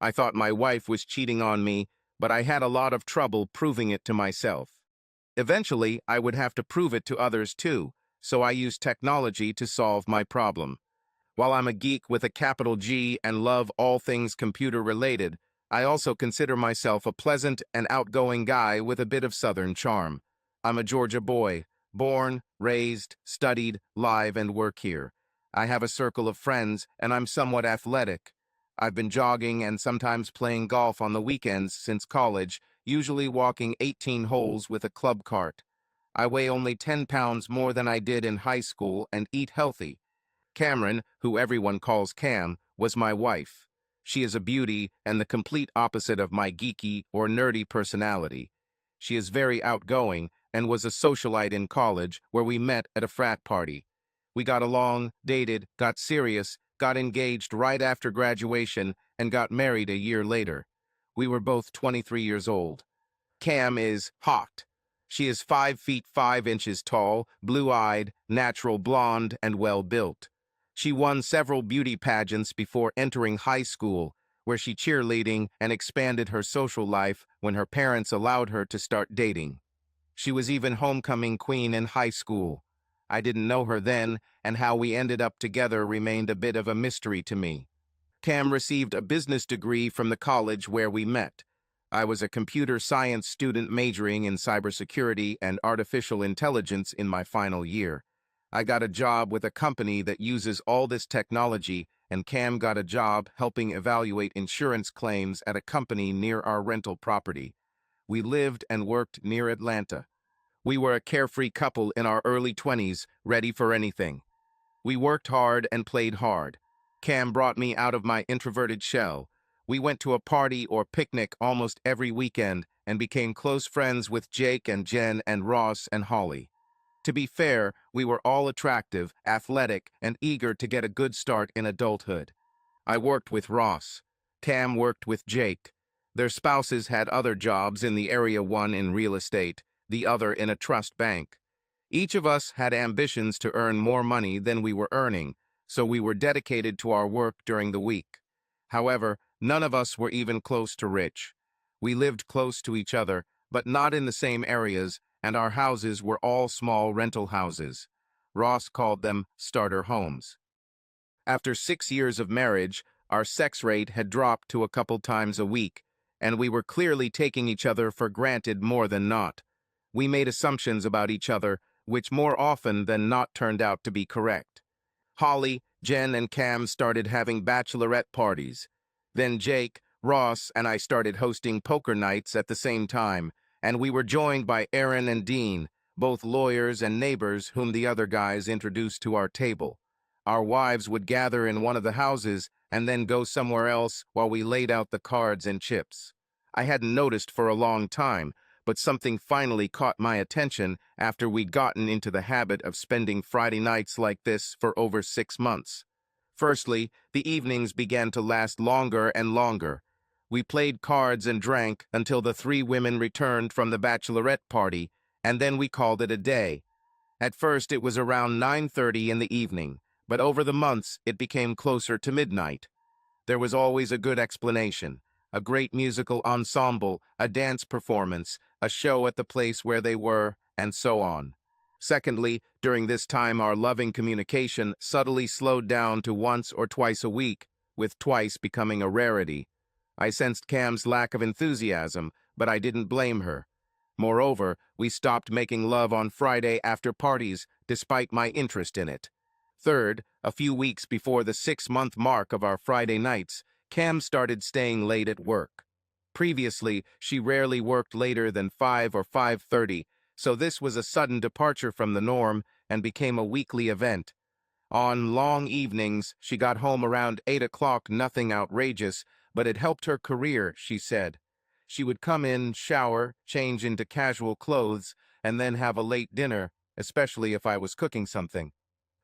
I thought my wife was cheating on me, but I had a lot of trouble proving it to myself. Eventually, I would have to prove it to others too, so I used technology to solve my problem. While I'm a geek with a capital G and love all things computer-related, I also consider myself a pleasant and outgoing guy with a bit of Southern charm. I'm a Georgia boy, born, raised, studied, live, and work here. I have a circle of friends, and I'm somewhat athletic. I've been jogging and sometimes playing golf on the weekends since college, usually walking 18 holes with a club cart. I weigh only 10 pounds more than I did in high school and eat healthy. Cameron, who everyone calls Cam, was my wife. She is a beauty and the complete opposite of my geeky or nerdy personality. She is very outgoing and was a socialite in college where we met at a frat party. We got along, dated, got serious, got engaged right after graduation, and got married a year later. We were both 23 years old. Cam is hot. She is 5 feet 5 inches tall, blue-eyed, natural blonde, and well-built. She won several beauty pageants before entering high school, where she cheerleading and expanded her social life when her parents allowed her to start dating. She was even homecoming queen in high school. I didn't know her then, and how we ended up together remained a bit of a mystery to me. Cam received a business degree from the college where we met. I was a computer science student majoring in cybersecurity and artificial intelligence in my final year. I got a job with a company that uses all this technology, and Cam got a job helping evaluate insurance claims at a company near our rental property. We lived and worked near Atlanta. We were a carefree couple in our early 20s, ready for anything. We worked hard and played hard. Cam brought me out of my introverted shell. We went to a party or picnic almost every weekend and became close friends with Jake and Jen and Ross and Holly. To be fair, we were all attractive, athletic, and eager to get a good start in adulthood. I worked with Ross. Cam worked with Jake. Their spouses had other jobs in the area, one in real estate, the other in a trust bank. Each of us had ambitions to earn more money than we were earning, so we were dedicated to our work during the week. However, none of us were even close to rich. We lived close to each other, but not in the same areas, and our houses were all small rental houses. Ross called them starter homes. After 6 years of marriage, our sex rate had dropped to a couple times a week, and we were clearly taking each other for granted more than not. We made assumptions about each other, which more often than not turned out to be correct. Holly, Jen, and Cam started having bachelorette parties. Then Jake, Ross, and I started hosting poker nights at the same time, and we were joined by Aaron and Dean, both lawyers and neighbors whom the other guys introduced to our table. Our wives would gather in one of the houses and then go somewhere else while we laid out the cards and chips. I hadn't noticed for a long time, but something finally caught my attention after we'd gotten into the habit of spending Friday nights like this for over 6 months. Firstly, the evenings began to last longer and longer. We played cards and drank until the 3 women returned from the bachelorette party, and then we called it a day. At first it was around 9:30 in the evening, but over the months it became closer to midnight. There was always a good explanation: a great musical ensemble, a dance performance, a show at the place where they were, and so on. Secondly, during this time our loving communication subtly slowed down to once or twice a week, with twice becoming a rarity. I sensed Cam's lack of enthusiasm, but I didn't blame her. Moreover, we stopped making love on Friday after parties, despite my interest in it. Third, a few weeks before the 6-month mark of our Friday nights, Cam started staying late at work. Previously, she rarely worked later than 5 or 5:30, so this was a sudden departure from the norm and became a weekly event. On long evenings, she got home around 8 o'clock, nothing outrageous, but it helped her career, she said. She would come in, shower, change into casual clothes, and then have a late dinner, especially if I was cooking something.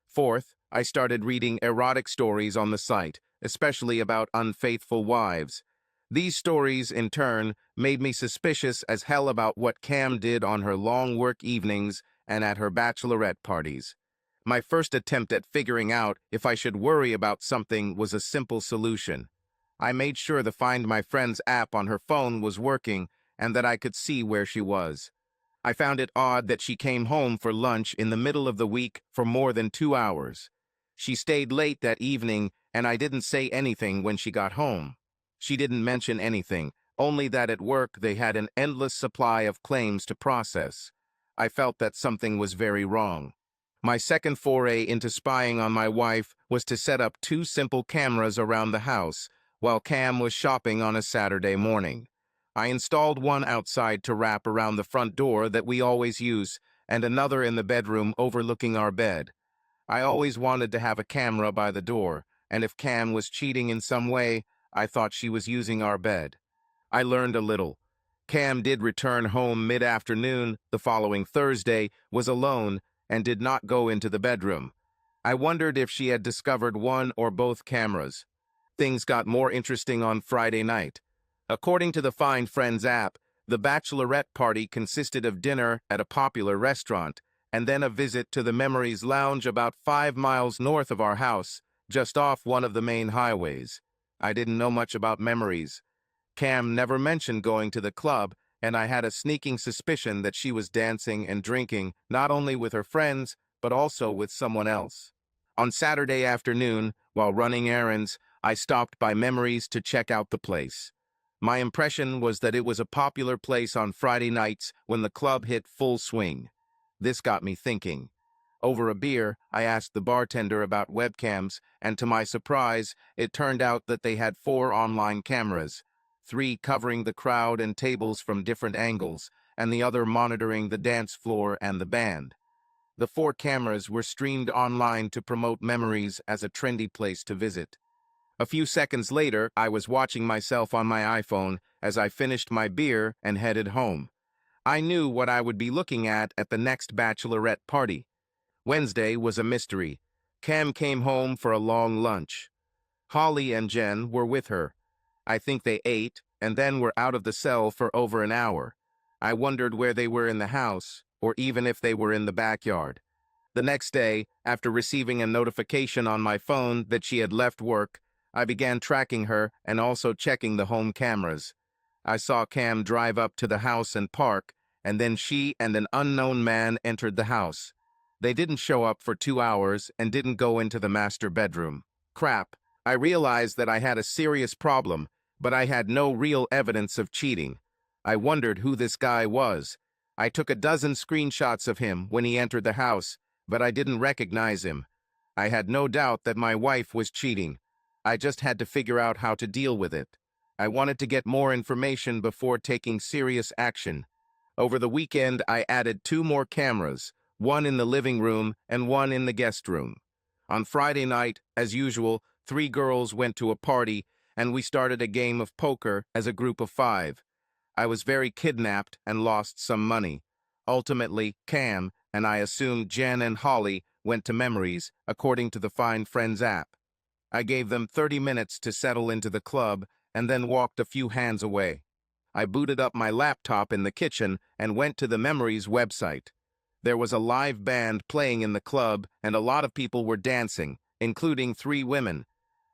Fourth, I started reading erotic stories on the site, especially about unfaithful wives. These stories, in turn, made me suspicious as hell about what Cam did on her long work evenings and at her bachelorette parties. My first attempt at figuring out if I should worry about something was a simple solution. I made sure the Find My Friends app on her phone was working and that I could see where she was. I found it odd that she came home for lunch in the middle of the week for more than 2 hours. She stayed late that evening, and I didn't say anything when she got home. She didn't mention anything, only that at work they had an endless supply of claims to process. I felt that something was very wrong. My second foray into spying on my wife was to set up 2 simple cameras around the house while Cam was shopping on a Saturday morning. I installed one outside to wrap around the front door that we always use, and another in the bedroom overlooking our bed. I always wanted to have a camera by the door, and if Cam was cheating in some way, I thought she was using our bed. I learned a little. Cam did return home mid-afternoon the following Thursday, was alone, and did not go into the bedroom. I wondered if she had discovered one or both cameras. Things got more interesting on Friday night. According to the Find Friends app, the bachelorette party consisted of dinner at a popular restaurant and then a visit to the Memories Lounge about 5 miles north of our house, just off one of the main highways. I didn't know much about Memories. Cam never mentioned going to the club, and I had a sneaking suspicion that she was dancing and drinking not only with her friends, but also with someone else. On Saturday afternoon, while running errands, I stopped by Memories to check out the place. My impression was that it was a popular place on Friday nights when the club hit full swing. This got me thinking. Over a beer, I asked the bartender about webcams, and to my surprise, it turned out that they had 4 online cameras, 3 covering the crowd and tables from different angles, and the other monitoring the dance floor and the band. The 4 cameras were streamed online to promote Memories as a trendy place to visit. A few seconds later, I was watching myself on my iPhone as I finished my beer and headed home. I knew what I would be looking at the next bachelorette party. Wednesday was a mystery. Cam came home for a long lunch. Holly and Jen were with her. I think they ate and then were out of the cell for over an hour. I wondered where they were in the house, or even if they were in the backyard. The next day, after receiving a notification on my phone that she had left work, I began tracking her and also checking the home cameras. I saw Cam drive up to the house and park, and then she and an unknown man entered the house. They didn't show up for 2 hours and didn't go into the master bedroom. Crap. I realized that I had a serious problem, but I had no real evidence of cheating. I wondered who this guy was. I took a dozen screenshots of him when he entered the house, but I didn't recognize him. I had no doubt that my wife was cheating. I just had to figure out how to deal with it. I wanted to get more information before taking serious action. Over the weekend, I added 2 more cameras, one in the living room and one in the guest room. On Friday night, as usual, 3 girls went to a party, and we started a game of poker as a group of 5. I was very kidnapped and lost some money. Ultimately, Cam, and I assume Jen and Holly, went to Memories, according to the Find Friends app. I gave them 30 minutes to settle into the club and then walked a few hands away. I booted up my laptop in the kitchen and went to the Memories website. There was a live band playing in the club and a lot of people were dancing, including 3 women.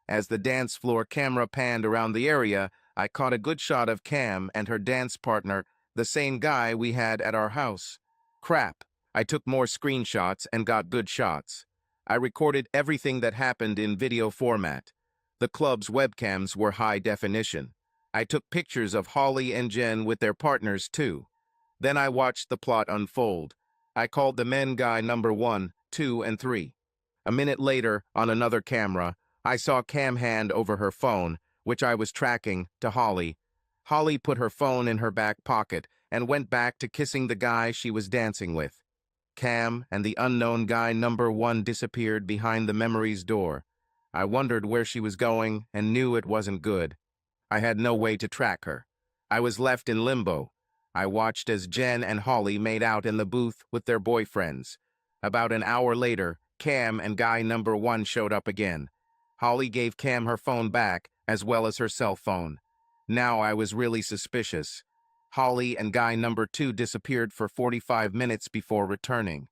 As the dance floor camera panned around the area, I caught a good shot of Cam and her dance partner, the same guy we had at our house. Crap. I took more screenshots and got good shots. I recorded everything that happened in video format. The club's webcams were high definition. I took pictures of Holly and Jen with their partners too. Then I watched the plot unfold. I called the men guy number 1, 2, and 3. A minute later, on another camera, I saw Cam hand over her phone, which I was tracking, to Holly. Holly put her phone in her back pocket and went back to kissing the guy she was dancing with. Cam and the unknown guy number 1 disappeared behind the Memories door. I wondered where she was going and knew it wasn't good. I had no way to track her. I was left in limbo. I watched as Jen and Holly made out in the booth with their boyfriends. About an hour later, Cam and guy number 1 showed up again. Holly gave Cam her phone back, as well as her cell phone. Now I was really suspicious. Holly and guy number 2 disappeared for 45 minutes before returning.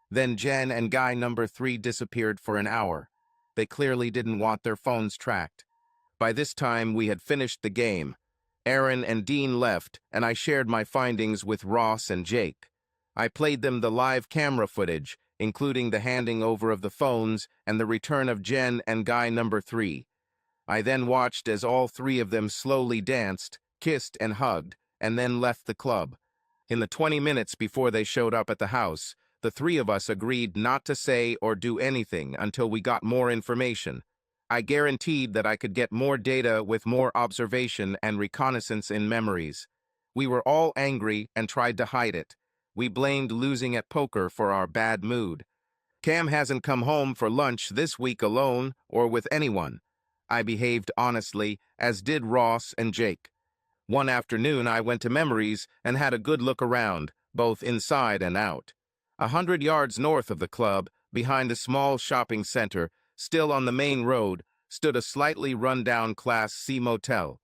Then Jen and guy number 3 disappeared for an hour. They clearly didn't want their phones tracked. By this time, we had finished the game. Aaron and Dean left, and I shared my findings with Ross and Jake. I played them the live camera footage, including the handing over of the phones and the return of Jen and guy number 3. I then watched as all three of them slowly danced, kissed, and hugged, and then left the club. In the 20 minutes before they showed up at the house, the three of us agreed not to say or do anything until we got more information. I guaranteed that I could get more data with more observation and reconnaissance in memories. We were all angry and tried to hide it. We blamed losing at poker for our bad mood. Cam hasn't come home for lunch this week alone or with anyone. I behaved honestly, as did Ross and Jake. One afternoon, I went to Memories and had a good look around, both inside and out. 100 yards north of the club, behind a small shopping center, still on the main road, stood a slightly run-down Class C motel.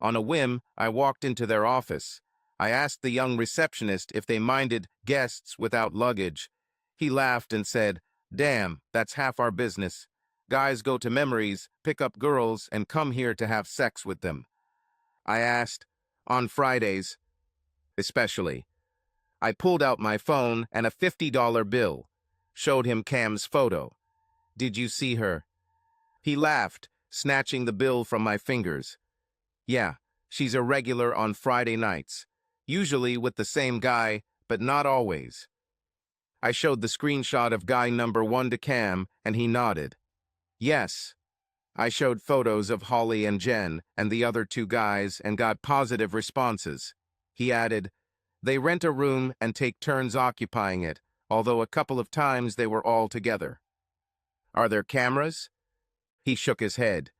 On a whim, I walked into their office. I asked the young receptionist if they minded guests without luggage. He laughed and said, "Damn, that's half our business. Guys go to Memories, pick up girls, and come here to have sex with them." I asked, "On Fridays, especially." I pulled out my phone and a $50 bill, showed him Cam's photo. "Did you see her?" He laughed, snatching the bill from my fingers. "Yeah, she's a regular on Friday nights, usually with the same guy, but not always." I showed the screenshot of guy number 1 to Cam, and he nodded. "Yes." I showed photos of Holly and Jen and the other 2 guys and got positive responses. He added, "They rent a room and take turns occupying it, although a couple of times they were all together." "Are there cameras?" He shook his head.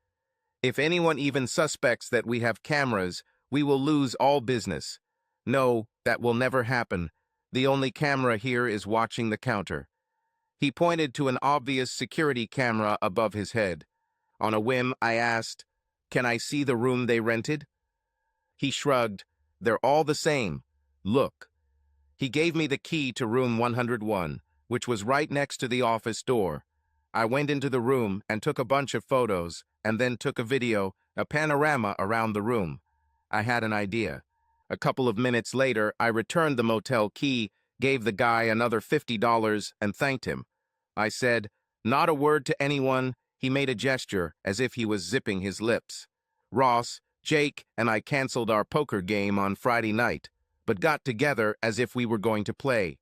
"If anyone even suspects that we have cameras, we will lose all business. No, that will never happen. The only camera here is watching the counter." He pointed to an obvious security camera above his head. On a whim, I asked, "Can I see the room they rented?" He shrugged. "They're all the same. Look." He gave me the key to room 101, which was right next to the office door. I went into the room and took a bunch of photos, and then took a video, a panorama around the room. I had an idea. A couple of minutes later, I returned the motel key, gave the guy another $50, and thanked him. I said, "Not a word to anyone." He made a gesture as if he was zipping his lips. Ross, Jake, and I canceled our poker game on Friday night, but got together as if we were going to play.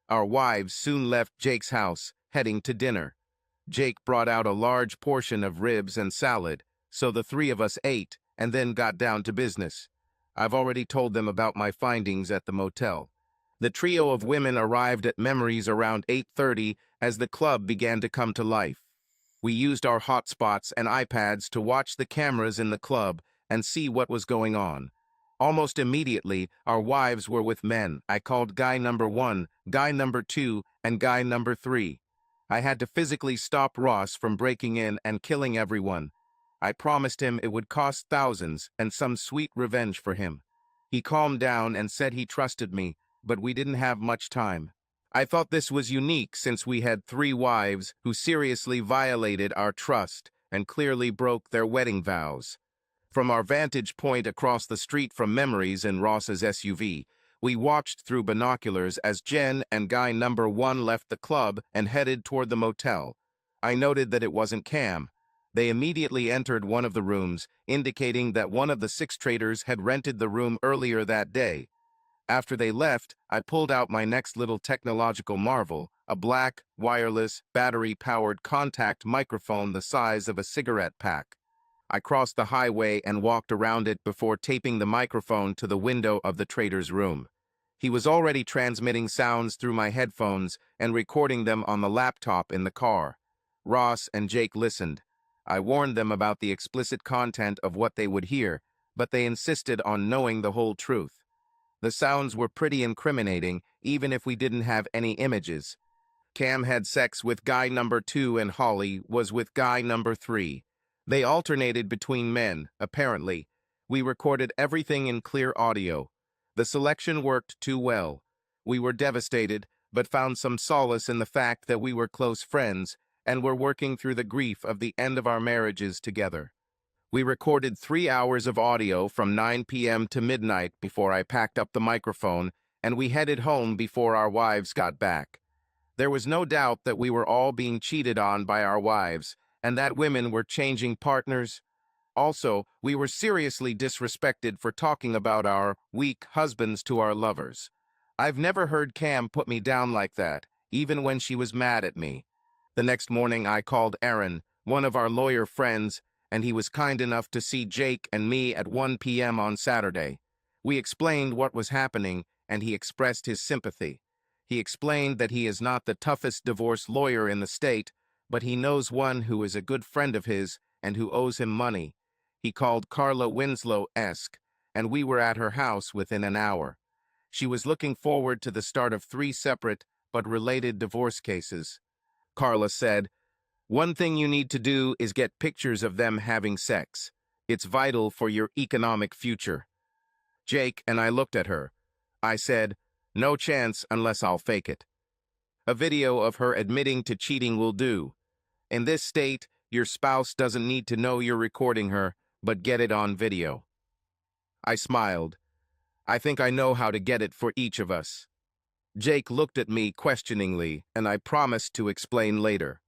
Our wives soon left Jake's house, heading to dinner. Jake brought out a large portion of ribs and salad, so the 3 of us ate and then got down to business. I've already told them about my findings at the motel. The trio of women arrived at Memories around 8:30 as the club began to come to life. We used our hotspots and iPads to watch the cameras in the club and see what was going on. Almost immediately, our wives were with men. I called guy number 1, guy number 2, and guy number 3. I had to physically stop Ross from breaking in and killing everyone. I promised him it would cost thousands and some sweet revenge for him. He calmed down and said he trusted me, but we didn't have much time. I thought this was unique since we had 3 wives who seriously violated our trust and clearly broke their wedding vows. From our vantage point across the street from Memories in Ross's SUV, we watched through binoculars as Jen and guy number 1 left the club and headed toward the motel. I noted that it wasn't Cam. They immediately entered one of the rooms, indicating that one of the 6 traders had rented the room earlier that day. After they left, I pulled out my next little technological marvel, a black, wireless, battery-powered contact microphone the size of a cigarette pack. I crossed the highway and walked around it before taping the microphone to the window of the trader's room. He was already transmitting sounds through my headphones and recording them on the laptop in the car. Ross and Jake listened. I warned them about the explicit content of what they would hear, but they insisted on knowing the whole truth. The sounds were pretty incriminating, even if we didn't have any images. Cam had sex with guy number 2 and Holly was with guy number 3. They alternated between men, apparently. We recorded everything in clear audio. The selection worked too well. We were devastated, but found some solace in the fact that we were close friends and were working through the grief of the end of our marriages together. We recorded 3 hours of audio from 9 p.m. to midnight before I packed up the microphone, and we headed home before our wives got back. There was no doubt that we were all being cheated on by our wives, and that women were changing partners. Also, we were seriously disrespected for talking about our weak husbands to our lovers. I've never heard Cam put me down like that, even when she was mad at me. The next morning, I called Aaron, one of our lawyer friends, and he was kind enough to see Jake and me at 1 p.m. on Saturday. We explained what was happening, and he expressed his sympathy. He explained that he is not the toughest divorce lawyer in the state, but he knows one who is a good friend of his and who owes him money. He called Carla Winslow-esque, and we were at her house within an hour. She was looking forward to the start of 3 separate but related divorce cases. Carla said, "One thing you need to do is get pictures of them having sex. It's vital for your economic future." Jake and I looked at her. I said, "No chance unless I'll fake it." "A video of her admitting to cheating will do. In this state, your spouse doesn't need to know you're recording her, but get it on video." I smiled. "I think I know how to get it for each of us." Jake looked at me questioningly, and I promised to explain later.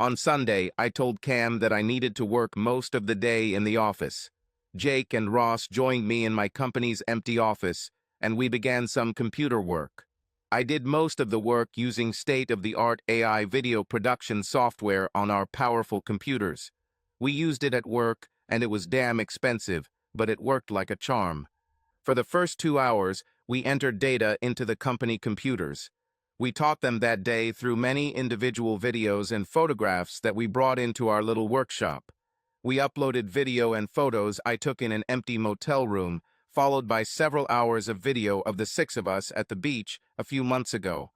On Sunday, I told Cam that I needed to work most of the day in the office. Jake and Ross joined me in my company's empty office, and we began some computer work. I did most of the work using state-of-the-art AI video production software on our powerful computers. We used it at work, and it was damn expensive, but it worked like a charm. For the first 2 hours, we entered data into the company computers. We taught them that day through many individual videos and photographs that we brought into our little workshop. We uploaded video and photos I took in an empty motel room, followed by several hours of video of the 6 of us at the beach a few months ago.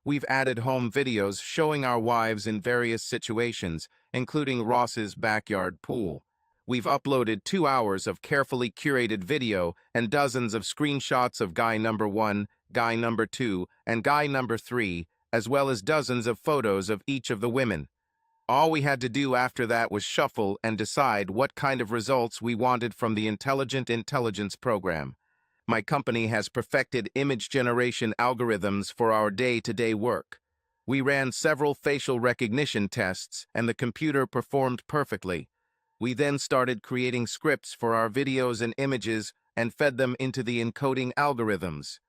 We've added home videos showing our wives in various situations, including Ross's backyard pool. We've uploaded 2 hours of carefully curated video and dozens of screenshots of guy number 1, guy number 2, and guy number 3, as well as dozens of photos of each of the women. All we had to do after that was shuffle and decide what kind of results we wanted from the intelligent intelligence program. My company has perfected image generation algorithms for our day-to-day work. We ran several facial recognition tests, and the computer performed perfectly. We then started creating scripts for our videos and images and fed them into the encoding algorithms.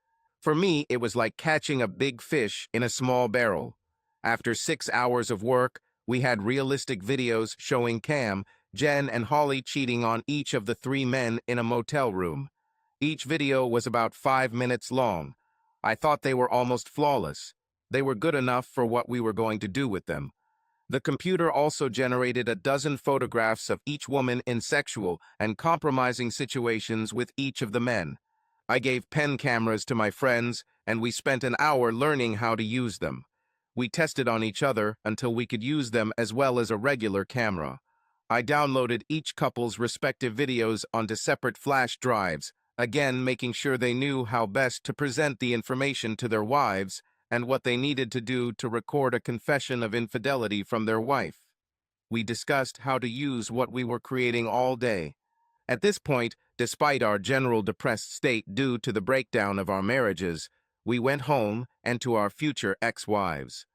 For me, it was like catching a big fish in a small barrel. After 6 hours of work, we had realistic videos showing Cam, Jen, and Holly cheating on each of the 3 men in a motel room. Each video was about 5 minutes long. I thought they were almost flawless. They were good enough for what we were going to do with them. The computer also generated a dozen photographs of each woman in sexual and compromising situations with each of the men. I gave pen cameras to my friends, and we spent an hour learning how to use them. We tested on each other until we could use them as well as a regular camera. I downloaded each couple's respective videos onto separate flash drives, again making sure they knew how best to present the information to their wives and what they needed to do to record a confession of infidelity from their wife. We discussed how to use what we were creating all day. At this point, despite our general depressed state due to the breakdown of our marriages, we went home and to our future ex-wives.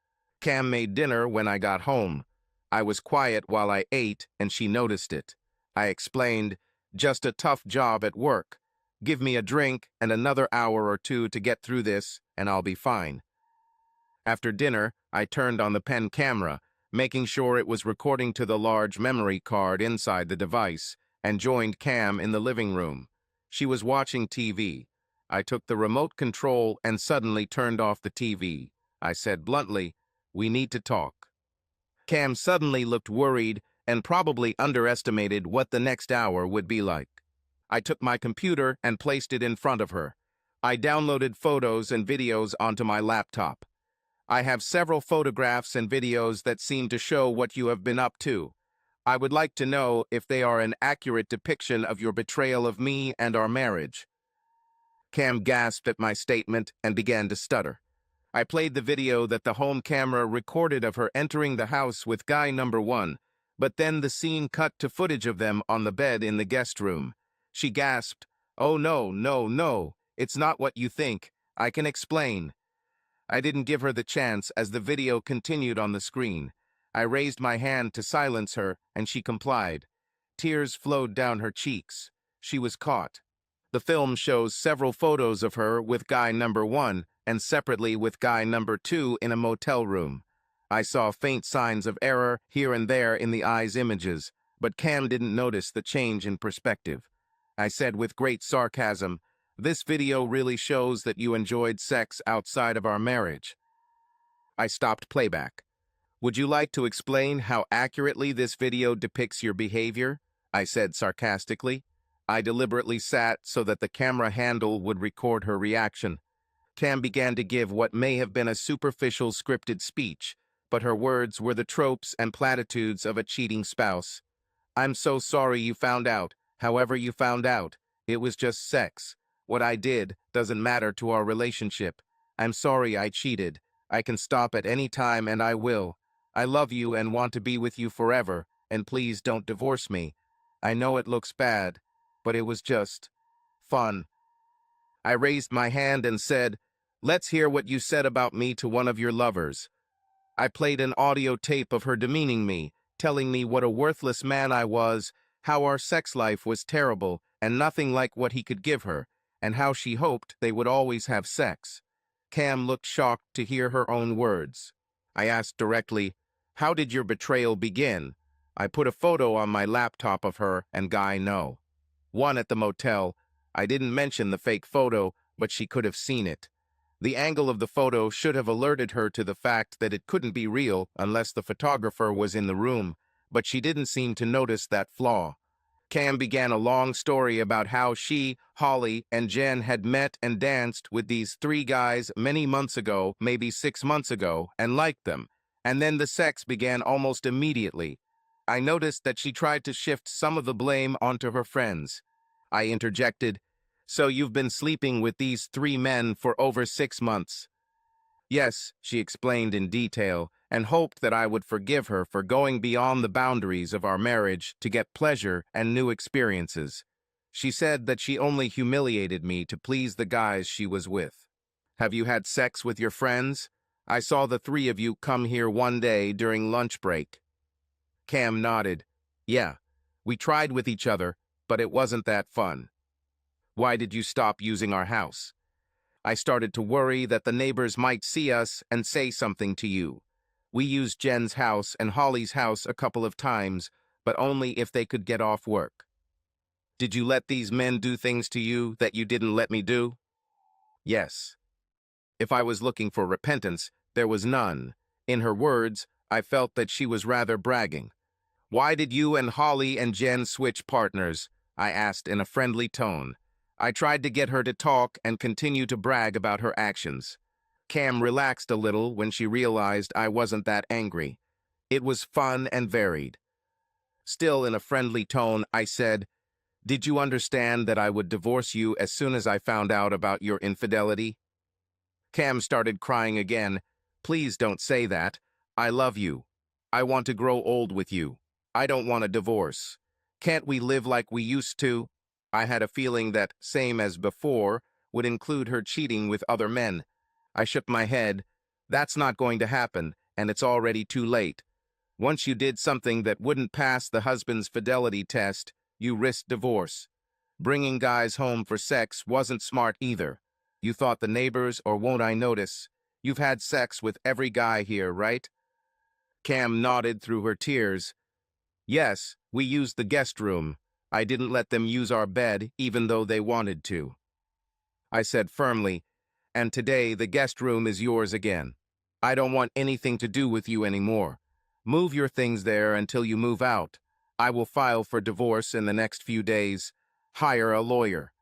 Cam made dinner when I got home. I was quiet while I ate, and she noticed it. I explained, "Just a tough job at work. Give me a drink and another hour or 2 to get through this, and I'll be fine." After dinner, I turned on the pen camera, making sure it was recording to the large memory card inside the device, and joined Cam in the living room. She was watching TV. I took the remote control and suddenly turned off the TV. I said bluntly, "We need to talk." Cam suddenly looked worried and probably underestimated what the next hour would be like. I took my computer and placed it in front of her. I downloaded photos and videos onto my laptop. "I have several photographs and videos that seem to show what you have been up to. I would like to know if they are an accurate depiction of your betrayal of me and our marriage." Cam gasped at my statement and began to stutter. I played the video that the home camera recorded of her entering the house with guy number 1, But then the scene cut to footage of them on the bed in the guest room. She gasped, "Oh no, no, no, it's not what you think. I can explain." I didn't give her the chance as the video continued on the screen. I raised my hand to silence her, and she complied. Tears flowed down her cheeks. She was caught. The film shows several photos of her with guy number 1 and separately with guy number 2 in a motel room. I saw faint signs of error here and there in the eyes' images, but Cam didn't notice the change in perspective. I said with great sarcasm, "This video really shows that you enjoyed sex outside of our marriage." I stopped playback. "Would you like to explain how accurately this video depicts your behavior?" I said sarcastically. I deliberately sat so that the camera handle would record her reaction. Cam began to give what may have been a superficial scripted speech, but her words were the tropes and platitudes of a cheating spouse. "I'm so sorry you found out. However you found out, it was just sex. What I did doesn't matter to our relationship. I'm sorry I cheated. I can stop at any time and I will. I love you and want to be with you forever, and please don't divorce me. I know it looks bad, but it was just fun." I raised my hand and said, "Let's hear what you said about me to one of your lovers." I played an audio tape of her demeaning me, telling me what a worthless man I was, how our sex life was terrible and nothing like what he could give her, and how she hoped they would always have sex. Cam looked shocked to hear her own words. I asked directly, "How did your betrayal begin?" I put a photo on my laptop of her and Guy No. One at the motel. I didn't mention the fake photo, but she could have seen it. The angle of the photo should have alerted her to the fact that it couldn't be real unless the photographer was in the room, but she didn't seem to notice that flaw. Cam began a long story about how she, Holly, and Jen had met and danced with these 3 guys many months ago, maybe 6 months ago, and liked them. And then the sex began almost immediately. I noticed that she tried to shift some of the blame onto her friends. I interjected, "So you've been sleeping with these 3 men for over 6 months?" "Yes," she explained in detail, and hoped that I would forgive her for going beyond the boundaries of our marriage to get pleasure and new experiences. She said that she only humiliated me to please the guys she was with. "Have you had sex with your friends? I saw the 3 of you come here one day during lunch break." Cam nodded. "Yeah, we tried with each other, but it wasn't that fun." "Why did you stop using our house?" "I started to worry that the neighbors might see us and say something to you. We used Jen's house and Holly's house a couple of times, but only if they could get off work." "Did you let these men do things to you that you didn't let me do?" "Yes." If I was looking for repentance, there was none. In her words, I felt that she was rather bragging. "Why did you and Holly and Jen switch partners?" I asked in a friendly tone. I tried to get her to talk and continue to brag about her actions. Cam relaxed a little when she realized I wasn't that angry. It was fun and varied. Still in a friendly tone, I said, "Did you understand that I would divorce you as soon as I found out about your infidelity?" Cam started crying again. "Please don't say that. I love you. I want to grow old with you. I don't want a divorce. Can't we live like we used to?" I had a feeling that "same as before" would include her cheating with other men. I shook my head. "That's not going to happen, and it's already too late. Once you did something that wouldn't pass the husband's fidelity test, you risked divorce. Bringing guys home for sex wasn't smart either. You thought the neighbors, or won't I notice? You've had sex with every guy here, right?" Cam nodded through her tears. "Yes, we used the guest room. I didn't let them use our bed, even though they wanted to." I said firmly, "And today the guest room is yours again. I don't want anything to do with you anymore. Move your things there until you move out. I will file for divorce in the next few days. Hire a lawyer."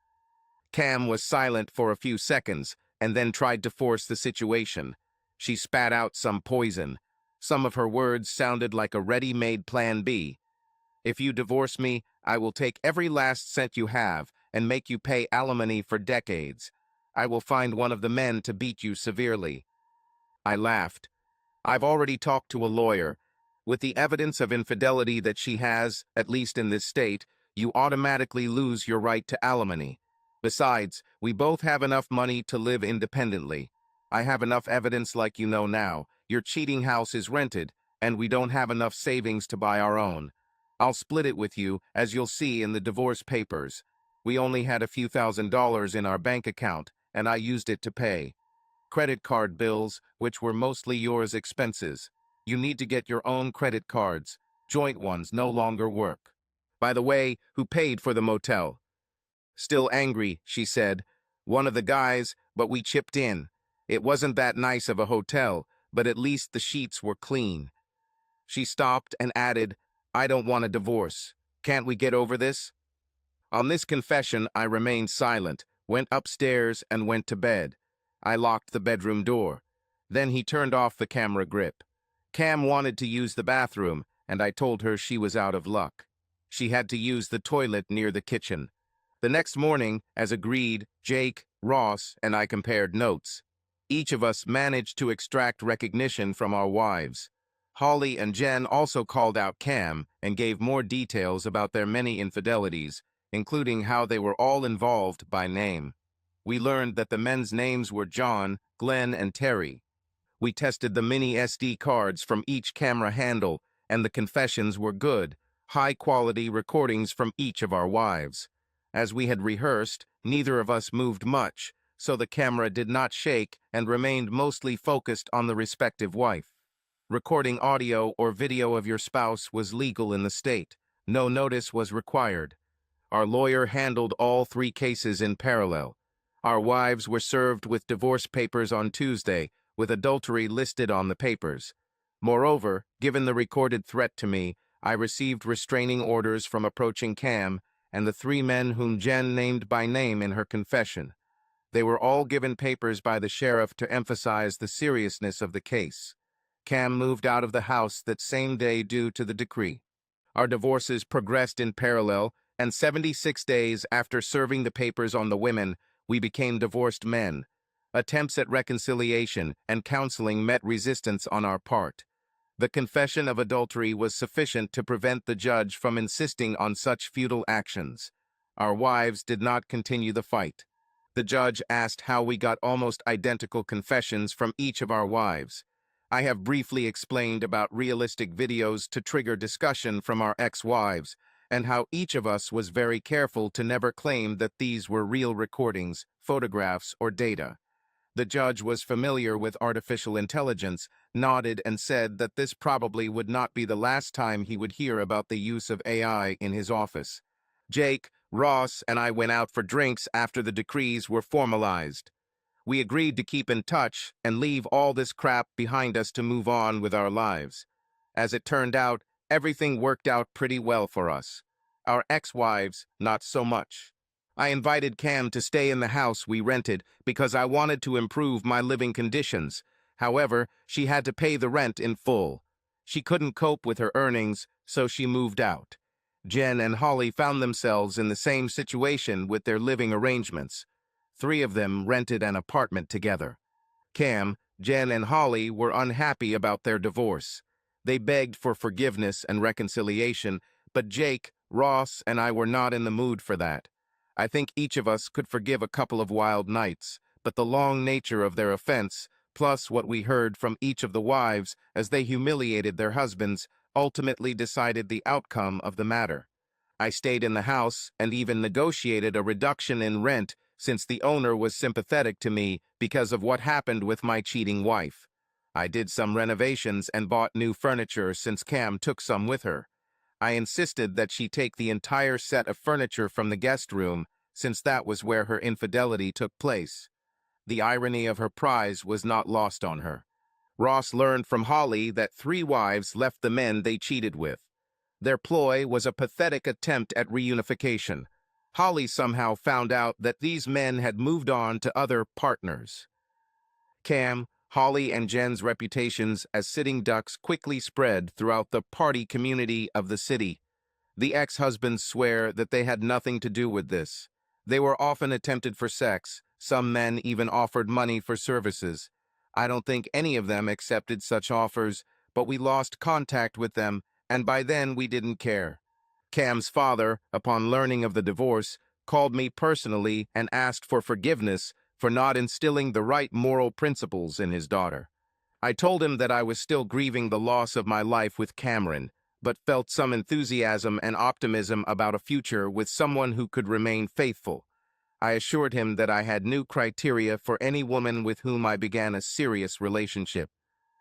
Cam was silent for a few seconds and then tried to force the situation. She spat out some poison. Some of her words sounded like a ready-made plan B. "If you divorce me, I will take every last cent you have and make you pay alimony for decades. I will find one of the men to beat you severely." I laughed. "I've already talked to a lawyer. With the evidence of infidelity that she has, at least in this state, you automatically lose your right to alimony. Besides, we both have enough money to live independently. I have enough evidence like you know now. Your cheating house is rented, and we don't have enough savings to buy our own. I'll split it with you, as you'll see in the divorce papers. We only had a few $1,000s in our bank account, and I used it to pay credit card bills, which were mostly yours expenses. You need to get your own credit cards. Joint ones no longer work. By the way, who paid for the motel? Still angry, she said. One of the guys, but we chipped in. It wasn't that nice of a hotel, but at least the sheets were clean. She stopped and added, I don't want a divorce. Can't we get over this? On this confession, I remained silent, went upstairs, and went to bed. I locked the bedroom door. Then he turned off the camera grip. Cam wanted to use the bathroom, and I told her she was out of luck. She had to use the toilet near the kitchen. The next morning, as agreed, Jake, Ross, and I compared notes. Each of us managed to extract recognition from our wives. Holly and Jen also called out Cam and gave more details about their many infidelities, including how they were all involved by name. We learned that the men's names were John, Glenn, and Terry. We tested the mini SD cards from each camera handle, and the confessions were good, high-quality recordings from each of our wives. As we had rehearsed, neither of us moved much, so the camera did not shake and remained mostly focused on the respective wife. Recording audio or video of your spouse was legal in the state. No notice was required. Our lawyer handled all 3 cases in parallel. Our wives were served with divorce papers on Tuesday, with adultery listed on the papers. Moreover, given the recorded threat to me, I received restraining orders from approaching Cam and the 3 men whom Jen named by name in her confession. They were all given papers by the sheriff to emphasize the seriousness of the case. Cam moved out of the house that same day due to the decree. Our divorces progressed in parallel, and 76 days after serving the papers on the women, we became divorced men. Attempts at reconciliation and counseling met resistance on our part. The confession of adultery was sufficient to prevent the judge from insisting on such futile actions. Our wives did not continue the fight. The judge asked how we got almost identical confessions from each of our wives. I have briefly explained about realistic videos to trigger discussion from our ex-wives, and how each of us was very careful to never claim that these were real recordings, photographs, or data. The judge was familiar with artificial intelligence, nodded, and said that this probably would not be the last time he would hear about the use of AI in his office. Jake, Ross, and I went out for drinks after the decrees were formalized. We agreed to keep in touch and leave all this crap behind us to move on with our lives. As it turned out, everything worked out pretty well for us. Our ex-wives, not so much. I invited Cam to stay in the house we rented because I wanted to improve my living conditions. However, she had to pay the rent in full. She couldn't cope with her earnings, so she moved out. Jen and Holly found themselves in the same situation with their living arrangements. 3 of them rented an apartment together. Cam, Jen, and Holly were unhappy about their divorce. They begged for forgiveness and reconciliation, but Jake, Ross, and I were not in the mood for that. I think each of us could forgive a couple of wild nights, but the long nature of their offense, plus what we heard from each of the wives as they humiliated their husbands, ultimately decided the outcome of the matter. I stayed in the house and even negotiated a reduction in rent since the owner was sympathetic to me because of what happened with my cheating wife. I did some renovations and bought new furniture since Cam took some with her. I insisted that she take the entire set of furniture from the guest room, since that was where her infidelity took place. The irony of her prize was not lost on her. Ross learned from Holly that 3 wives left the men they cheated with. Their ploy was a pathetic attempt at reunification. Holly somehow found out that these men had moved on to other partners. Cam, Holly, and Jen's reputations as sitting ducks quickly spread throughout the party community of the city. The ex-husbands swear that they had nothing to do with this. They were often attempted for sex. Some men even offered money for services. I don't think any of them accepted such offers, but we lost contact with them, and by then we didn't care. Cam's father, upon learning of the divorce, called me personally and asked for forgiveness for not instilling the right moral principles in his daughter. I told him that I was still grieving the loss of my life with Cameron, but felt some enthusiasm and optimism about a future with someone who could remain faithful. I assured him that I had new criteria for any woman with whom I began a serious relationship.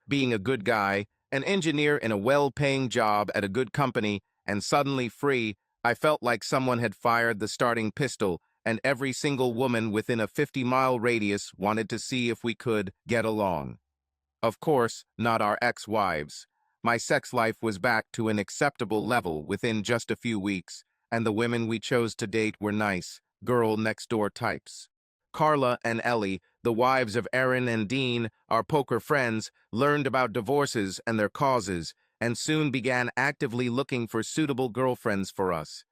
Being a good guy, an engineer in a well-paying job at a good company, and suddenly free, I felt like someone had fired the starting pistol, and every single woman within a 50-mile radius wanted to see if we could get along. Of course, not our ex-wives. My sex life was back to an acceptable level within just a few weeks, and the women we chose to date were nice, girl-next-door types. Carla and Ellie, the wives of Aaron and Dean, our poker friends, learned about divorces and their causes, and soon began actively looking for suitable girlfriends for us.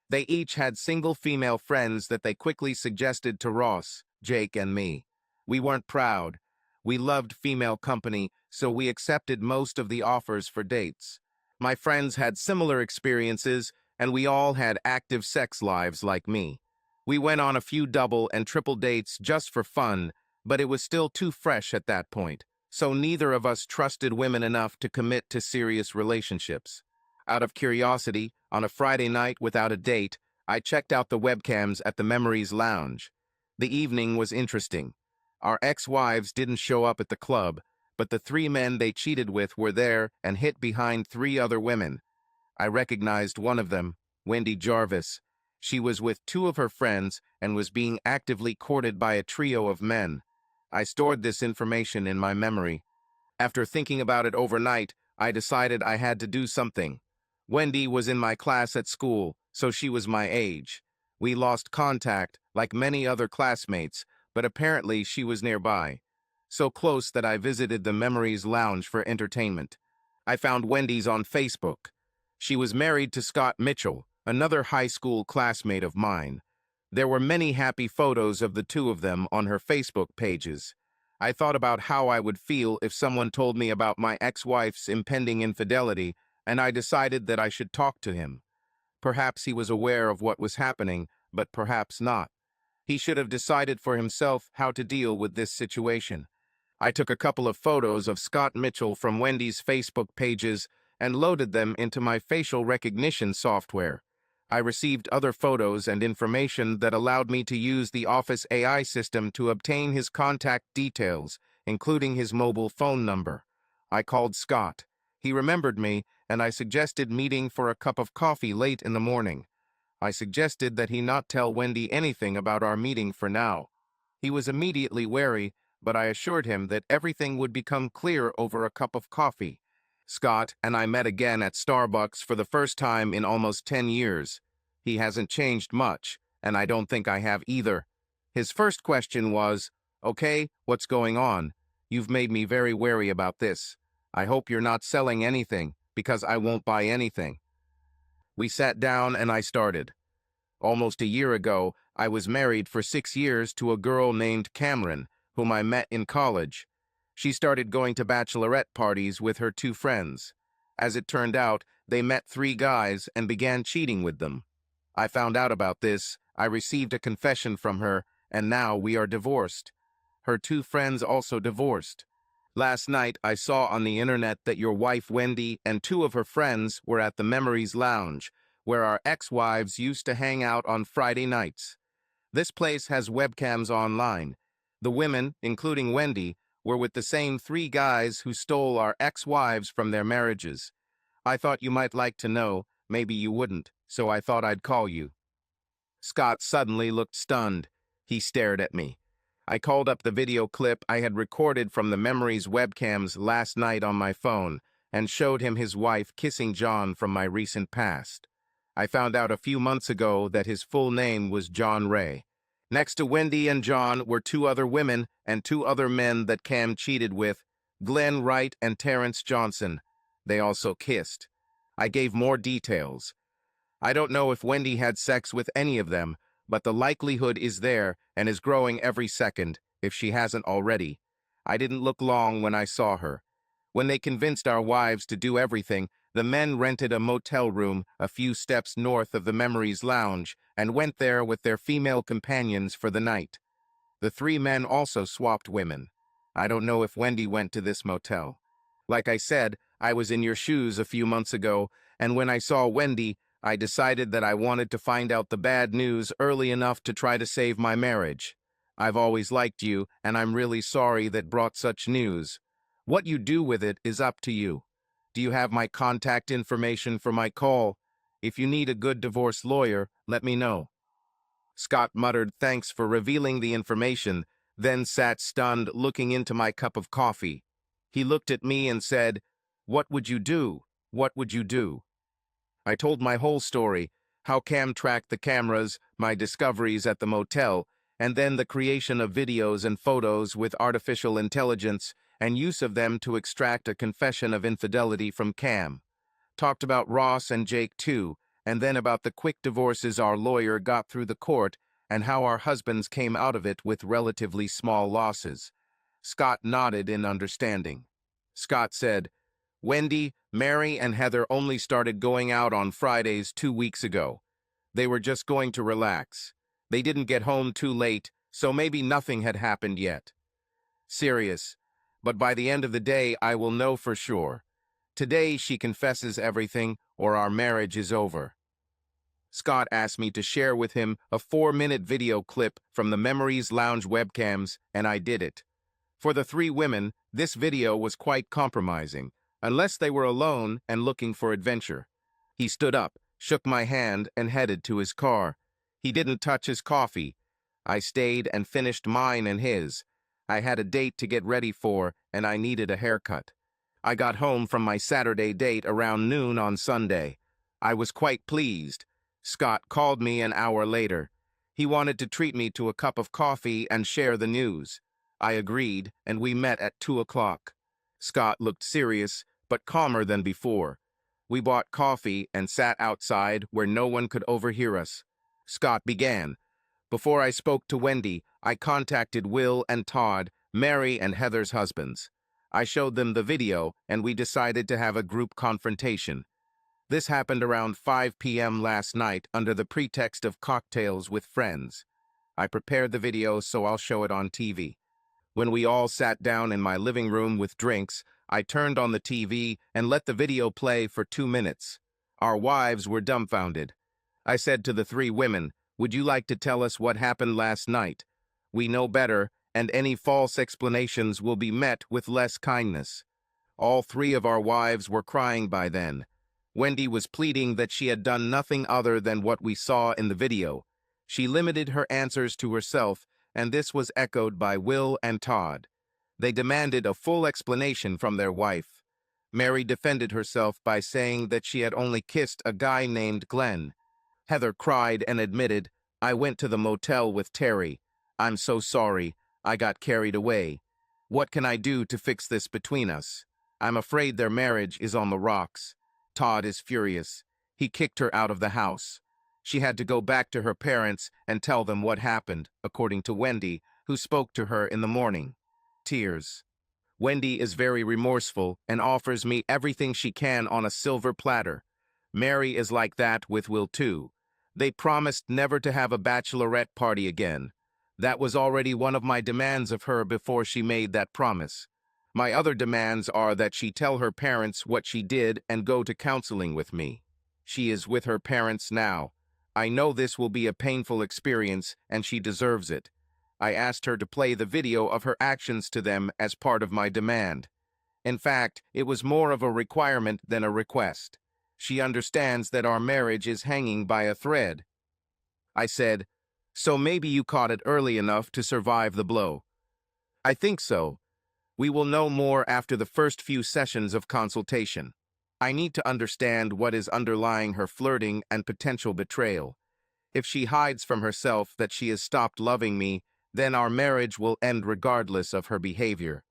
They each had single female friends that they quickly suggested to Ross, Jake, and me. We weren't proud. We loved female company, so we accepted most of the offers for dates. My friends had similar experiences, and we all had active sex lives like me. We went on a few double and triple dates just for fun, but it was still too fresh at that point, so neither of us trusted women enough to commit to serious relationships. Out of curiosity, on a Friday night without a date, I checked out the webcams at the Memories Lounge. The evening was interesting. Our ex-wives didn't show up at the club, but the 3 men they cheated with were there and hid behind 3 other women. I recognized one of them, Wendy Jarvis. She was with 2 of her friends and was being actively courted by a trio of men. I stored this information in my memory. After thinking about it overnight, I decided I had to do something. Wendy was in my class at school, so she was my age. We lost contact, like many other classmates, but apparently she was nearby. So close that I visited the Memories Lounge for entertainment. I found Wendy's on Facebook. She was married to Scott Mitchell, another high school classmate of mine. There were many happy photos of the 2 of them on her Facebook pages. I thought about how I would feel if someone told me about my ex-wife's impending infidelity, and I decided that I should talk to him. Perhaps he was aware of what was happening, but perhaps not. He should have decided for himself how to deal with this situation. I took a couple of photos of Scott Mitchell from Wendy's Facebook pages and loaded them into my facial recognition software. I received other photos and information that allowed me to use the Office AI system to obtain his contact details, including his mobile phone number. I called Scott. He remembered me, and I suggested meeting for a cup of coffee late in the morning. I suggested that he not tell Wendy anything about our meeting for now. He was immediately wary, but I assured him that everything would become clear over a cup of coffee. Scott and I met again at Starbucks for the first time in almost 10 years. He hasn't changed much, and I don't think I have either. His first question was, "Okay, what's going on? You've made me very wary about this. I hope you're not selling anything, because I won't buy anything." We sat down and I started. Almost a year ago, I was married for 6 years to a girl named Cameron, whom I met in college. She started going to bachelorette parties with her 2 friends. As it turned out, they met 3 guys and began cheating with them. I found out about this, I received a confession from her, and now we are divorced. Her 2 friends also divorced. Last night, I saw on the internet that your wife Wendy and 2 of her friends were at the Memories Lounge, where our ex-wives used to hang out on Friday nights. This place has webcams online. The women, including Wendy, were with the same 3 guys who stole our ex-wives from their marriages. I thought you might like to know, maybe you wouldn't, so I thought I'd call you. Scott suddenly looked stunned. He stared at me. I called up the video clip I had recorded from the Memories webcams last night on my phone and showed him his wife kissing John from my recent past. I found out a few months ago that his full name was John Ray. Next to Wendy and John were 2 other women and 2 other men that Cam cheated with, Glenn Wright and Terrence Johnson. They also kissed. I gave more details. I don't know if Wendy had sex with any of them, but the likelihood is there and is growing every second, if she hasn't already. I didn't look long when I saw her. When they convinced our wives to do everything, the men rented a motel room a few steps north of the Memories Lounge and went there with their female companions for the night. The three men also swapped women. I don't know if Wendy went to this motel. Like I said, I was in your shoes a few months ago, and when I saw Wendy, I decided that I wanted to find out the bad news early enough to try to save my marriage. I've always liked you, and I'm really sorry that brought such news. What you do with it is up to you. Do you have my contact information for my call? If you need a good divorce lawyer, let me know. Scott muttered thanks for revealing the information, then sat stunned looking into my cup of coffee. He looked at me and said, "What would you do? What would you do?" I told my whole story, how Cam tracked the cameras, my discoveries at the motel, and then the creation of videos and photos with artificial intelligence and use of them to extract a confession of infidelity from Cam. Talked about Ross and Jake too, and then about the quick divorces our lawyer got through the court and how our husbands came out of it with relatively small losses. Scott nodded in understanding. Scott said, "Wendy, Mary, and Heather only started going out on Fridays 2 weeks ago. They were just going to relax. They didn't get home too late, so maybe nothing had happened yet. Serious. But by the end of the day, I will know for sure. Today, she confesses everything, or our marriage is over." Scott asked me to share with him a 4-minute video clip from the Memories Lounge webcams, and I did it. For the three women, this video was quite compromising, unless they were alone and looking for adventure. He stood up, shook my hand, and headed to his car. He didn't touch his coffee. I stayed and finished mine and his. I had a date to get ready for, and I needed a haircut. I got home from my Saturday date around noon on Sunday. I was quite pleased. Scott called me an hour later. He wanted to treat me to a cup of coffee and share the news. I agreed, and we met at 2 o'clock. Scott looked serious, but calmer than before. We bought coffee and sat outside where no one could overhear us. Scott began. "Before I spoke to Wendy, I contacted Will and Todd, Mary and Heather's husbands. I showed them the video, and we decided to have a group confrontation. This happened around 5 p.m. last night under the pretext of cocktails with friends. I prepared the video so I'll show it on TV. When we all sat down in my living room with drinks, I turned on the TV and let the video play for 2 minutes. Our wives were dumbfounded. I said to the three women, 'Would you like to tell us what happened last night? We know better, and any false explanations will be met with less kindness.' All three of our wives were crying by then. Wendy was pleading that she had done nothing other than what we saw in the video. She limited her answers to herself, and this was echoed by Will and Todd. They demanded a full explanation from their wife. Mary defended herself by saying that she had only kissed a guy named Glenn. Heather cried and admitted, 'I went to the motel with Terry. I'm so sorry. I got carried away. What can I do to fix this between us? I'm afraid their marriage is on the rocks.' Todd is furious. He kicked her out of the house. She had to go back to her parents and tell them what happened, according to Wendy, who spoke to her in the morning. Tears. Wendy is very remorseful and offers me everything she can on a silver platter. Mary is like that with Will too. They promised never to have a bachelorette party again. That was already one of my demands of her before she made that promise. My other demands are that she tell her parents what she did and go to counseling with me. She is with her parents now. I know this will be a painful experience, and she deserves it. I asked her to play the video of her actions to them as part of my demand. In fact, it was more of a requirement than a request. She understands that our marriage is hanging by a thread." I said, "So maybe you caught it early enough to survive the blow." "I think so. We will know more after the first few sessions of consultation. I need to understand what is underlying her flirting and potential betrayal. If she hides from herself that she has stopped loving me, then our marriage will end regardless of her behavior.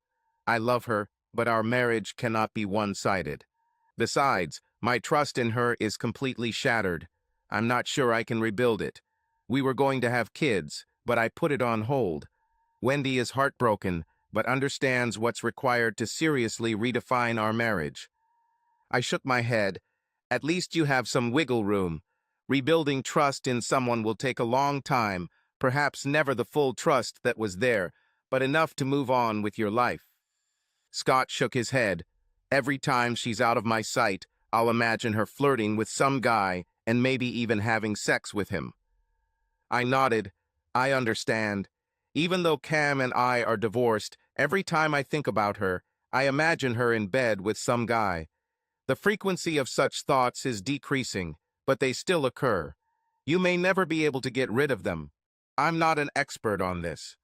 I love her, but our marriage cannot be one-sided. Besides, my trust in her is completely shattered. I'm not sure I can rebuild it. We were going to have kids, but I put it on hold. Wendy is heartbroken, but understands what's required to seriously redefine our marriage. I shook my head. At least you have some wiggle room. Rebuilding trust in someone will take a long time, perhaps never the full trust that was there, but enough to move on with your life. Scott shook his head. Every time she's out of my sight, I'll imagine her flirting with some guy and maybe even having sex with him. I nodded. I understand. Even though Cam and I are divorced, every time I think about her, I imagine her in bed with some guy. The frequency of such thoughts is decreasing, but they still occur. You may never be able to get rid of them. I'm not an expert on this.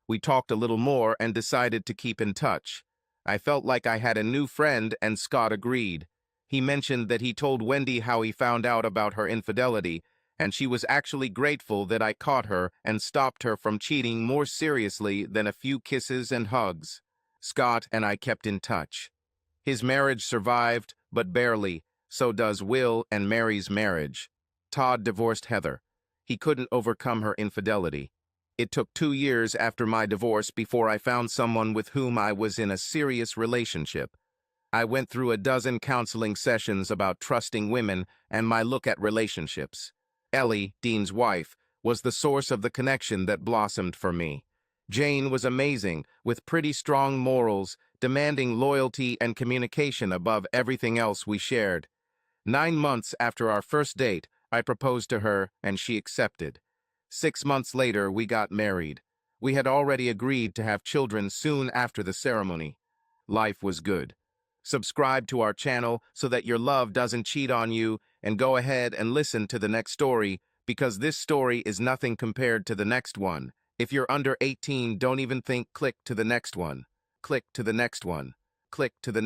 We talked a little more and decided to keep in touch. I felt like I had a new friend, and Scott agreed. He mentioned that he told Wendy how he found out about her infidelity, and she was actually grateful that I caught her and stopped her from cheating more seriously than a few kisses and hugs. Scott and I kept in touch. His marriage survived, but barely. So does Will and Mary's marriage. Todd divorced Heather. He couldn't overcome her infidelity. It took 2 years after my divorce before I found someone with whom I was in a serious relationship. I went through a dozen counseling sessions about trusting women and my look at relationships. Ellie, Dean's wife, was the source of the connection that blossomed for me. Jane was amazing, with pretty strong morals, demanding loyalty and communication above everything else we shared. 9 months after our first date, I proposed to her and she accepted. 6 months later, we got married. We had already agreed to have children soon after the ceremony. Life was good. Subscribe to our channel so that your love doesn't cheat on you, and go ahead and listen to the next story, because this story is nothing compared to the next one. If you're under 18, don't even think click to the next one. Click to the next one. Click to the next